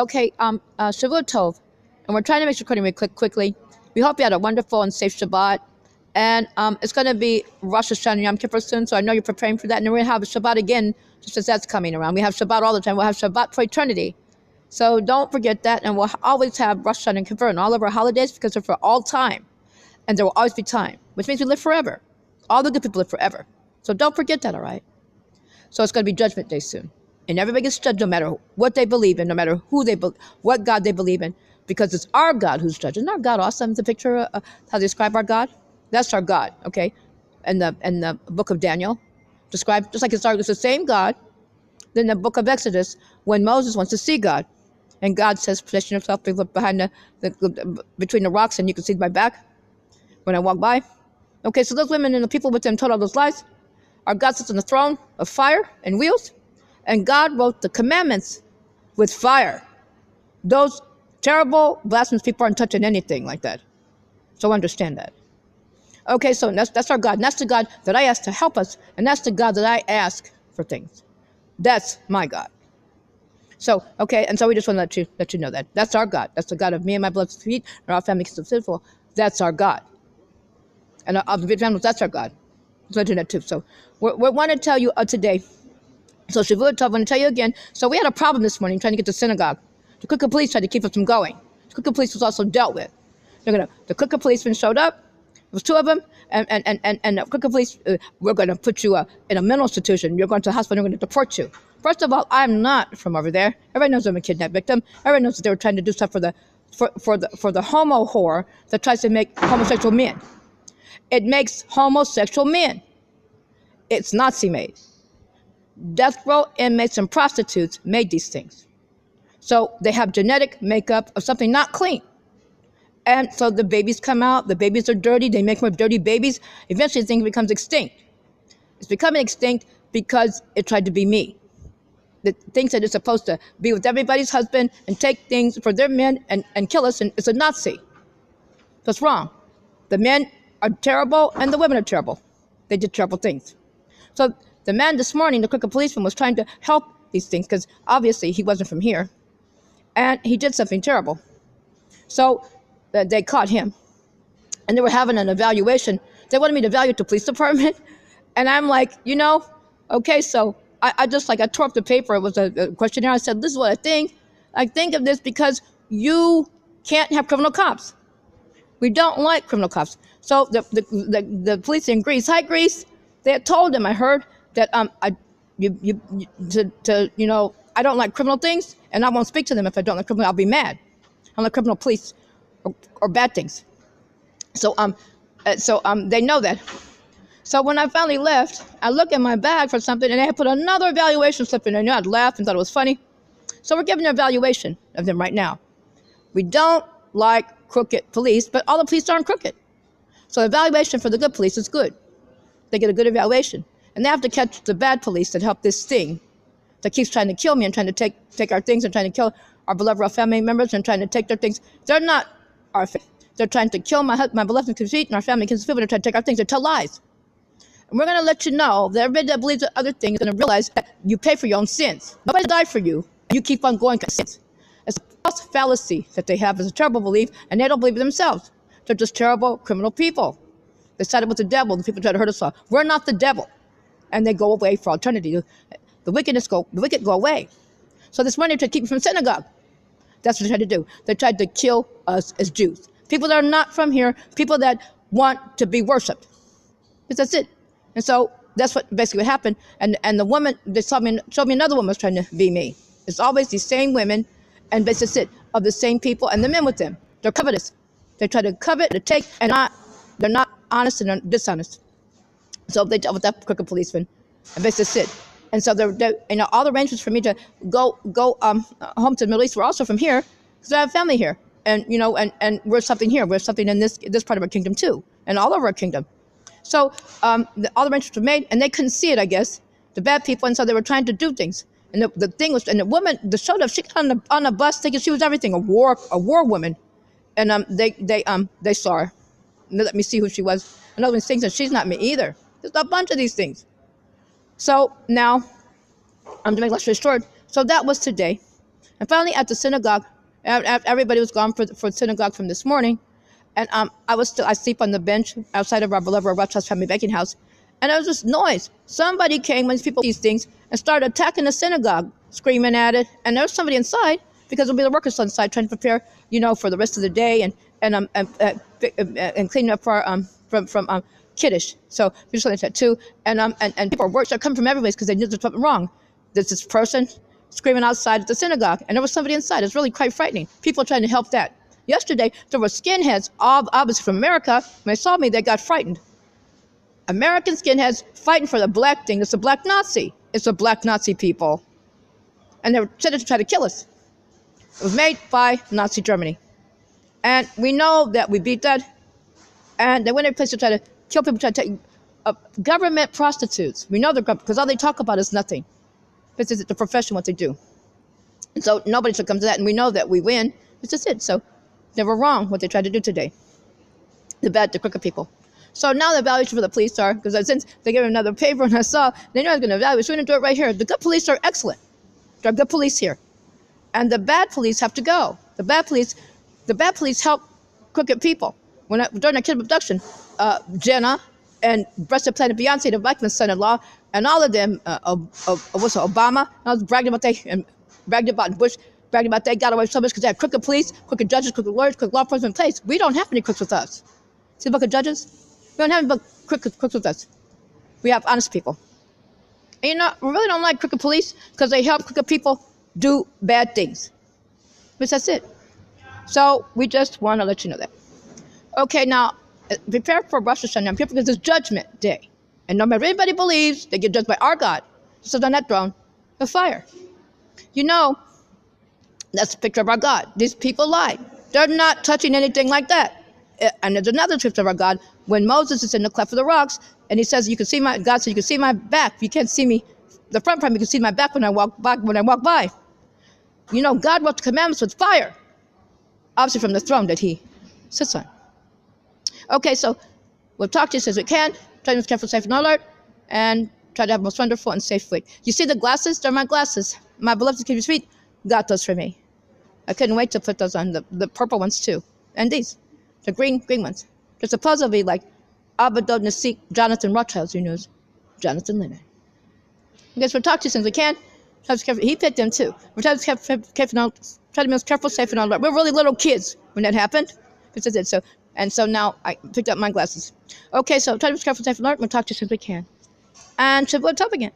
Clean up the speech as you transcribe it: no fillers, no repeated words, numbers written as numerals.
Okay, Shavuah Tove, and we're trying to make this recording really quickly. We hope you had a wonderful and safe Shabbat, and it's going to be Rosh Hashanah and Yom Kippur soon, so I know you're preparing for that, and then we're going to have a Shabbat again, just as that's coming around. We have Shabbat all the time. We'll have Shabbat for eternity, so don't forget that, and we'll always have Rosh Hashanah and Kippur and all of our holidays because they're for all time, and there will always be time, which means we live forever. All the good people live forever, so don't forget that, all right? So it's going to be Judgment Day soon. And everybody gets judged no matter what they believe in, no matter who they what God they believe in, because it's our God who's judging. Isn't our God awesome? The picture of how they describe our God? That's our God, okay? And the book of Daniel described, just like it's the same God. Then the book of Exodus, when Moses wants to see God, and God says, position yourself behind between the rocks, and you can see my back when I walk by. Okay, so those women and the people with them told all those lies. Our God sits on the throne of fire and wheels. And God wrote the commandments with fire. Those terrible, blasphemous people aren't touching anything like that. So understand that. Okay, so that's our God. And that's the God that I ask to help us. And that's the God that I ask for things. That's my God. So, okay, and so we just want to let you know that. That's our God. That's the God of me and my beloved feet, and our family is sinful. That's our God. And of the families, that's our God. So I do that too. So we want to tell you today. So Shavuah Tove, I want to tell you again. So we had a problem this morning trying to get to synagogue. The crooked police tried to keep us from going. The crooked police was also dealt with. The crooked policeman showed up. There was two of them, and the crooked police, we're going to put you in a mental institution. You're going to the hospital. We're going to deport you. First of all, I'm not from over there. Everybody knows I'm a kidnapped victim. Everybody knows that they were trying to do stuff for the homo whore that tries to make homosexual men. It makes homosexual men. It's Nazi made. Death row inmates and prostitutes made these things. So they have genetic makeup of something not clean. And so the babies come out, the babies are dirty, they make more dirty babies. Eventually the thing becomes extinct. It's becoming extinct because it tried to be me. It thinks that it's supposed to be with everybody's husband and take things for their men and kill us, and it's a Nazi. That's wrong. The men are terrible and the women are terrible. They did terrible things. So the man this morning, the crooked policeman, was trying to help these things because obviously he wasn't from here. And he did something terrible. So they caught him. And they were having an evaluation. They wanted me to evaluate the police department. And I'm like, okay, so I tore up the paper. It was a questionnaire. I said, this is what I think. I think of this because you can't have criminal cops. We don't like criminal cops. So the police in Greece, hi Greece, they had told him, I heard, that I don't like criminal things, and I won't speak to them if I don't like criminal. I'll be mad. I don't like criminal police or bad things. So they know that. So when I finally left, I looked in my bag for something, and they had put another evaluation slip in there. I'd laughed and thought it was funny. So we're giving an evaluation of them right now. We don't like crooked police, but all the police aren't crooked. So the evaluation for the good police is good. They get a good evaluation. And they have to catch the bad police that help this thing that keeps trying to kill me and trying to take our things and trying to kill our beloved family members and trying to take their things. They're not our family. They're trying to kill my beloved feet and our family because people are trying to take our things. They tell lies. And we're going to let you know that everybody that believes the other thing is going to realize that you pay for your own sins. Nobody died for you. You keep on going to sins. It's a false fallacy that they have. It's a terrible belief, and they don't believe it themselves. They're just terrible criminal people. They sided with the devil. The people try to hurt us all. We're not the devil. And they go away for eternity. The wicked go away. So this morning they tried to keep me from synagogue. That's what they tried to do. They tried to kill us as Jews. People that are not from here, people that want to be worshipped. Because that's it. And so that's what basically happened. And the woman, they showed me another woman was trying to be me. It's always these same women, and that's it, of the same people, and the men with them. They're covetous. They try to covet, to take, and they're not honest and they're dishonest. So they dealt with that crooked policeman, and basically sit. And so all the arrangements for me to go home to the Middle East were also from here, because I have family here, and we're something here. We're something in this part of our kingdom too, and all over our kingdom. So all the arrangements were made, and they couldn't see it, I guess, the bad people, and so they were trying to do things. And the thing was, and the woman, the showed up, she got on the bus thinking she was everything, a war woman, and they saw her, and they let me see who she was. Another one thinks that she's not me either. There's a bunch of these things. So now, to make long story short, so that was today. And finally, at the synagogue, everybody was gone for synagogue from this morning, and I sleep on the bench outside of our beloved Rosh House Family Banking House, and there was this noise. Somebody came when these people these things and started attacking the synagogue, screaming at it, and there was somebody inside because there'll be the workers inside trying to prepare, for the rest of the day and cleaning up for from Kiddush. So we just wanted that too, and people are working. They're coming from everywhere because they knew there's something wrong. There's this person screaming outside at the synagogue, and there was somebody inside. It's really quite frightening. People trying to help that. Yesterday, there were skinheads, obviously from America. When they saw me, they got frightened. American skinheads fighting for the black thing. It's a black Nazi. It's a black Nazi people. And they were set to try to kill us. It was made by Nazi Germany. And we know that we beat that. And they went in a place to try to kill people, try to take government prostitutes. We know they're because all they talk about is nothing. This is the profession, what they do. And so nobody should come to that. And we know that we win. It's just it. So they were wrong what they tried to do today. The crooked people. So now the evaluation for the police are, because since they gave me another paper and I saw, they know I was going to evaluate, so we're going to do it right here. The good police are excellent. There are good police here. And the bad police have to go. The bad police help crooked people. During a kid abduction, Jenna and breasted planet Beyonce, the Blackman's son-in-law, and all of them, Obama, I was bragging about Bush, bragging about they got away so much because they had crooked police, crooked judges, crooked lawyers, crooked law enforcement in place. We don't have any crooks with us. See the book of Judges? We don't have any crooks with us. We have honest people. And we really don't like crooked police because they help crooked people do bad things. But that's it. So we just want to let you know that. Okay, now, prepare for Rosh Hashanah because it's Judgment Day. And no matter what anybody believes, they get judged by our God. So on that throne, the fire. That's a picture of our God. These people lie. They're not touching anything like that. And there's another picture of our God when Moses is in the cleft of the rocks, and he says, God said, you can see my back. You can't see me, the front part, you can see my back when I walk by. God wrote the commandments with fire, obviously from the throne that he sits on. Okay, so we'll talk to you as we can. Try to be careful, safe, and alert, and try to have the most wonderful and safe week. You see the glasses? They're my glasses. My beloved Kiddush feet got those for me. I couldn't wait to put those on, the purple ones too. And these, the green ones. They're supposedly like Abadod Nasik, Jonathan Rothschild's news, Jonathan Lennon. Okay, so we'll talk to you as we can. He picked them too. We're trying to be most careful, safe, and alert. We're really little kids when that happened. This is it. So now I picked up my glasses. Okay, so try to be careful, safe, and alert. We'll talk to you as we can. And Shavuah Tove again.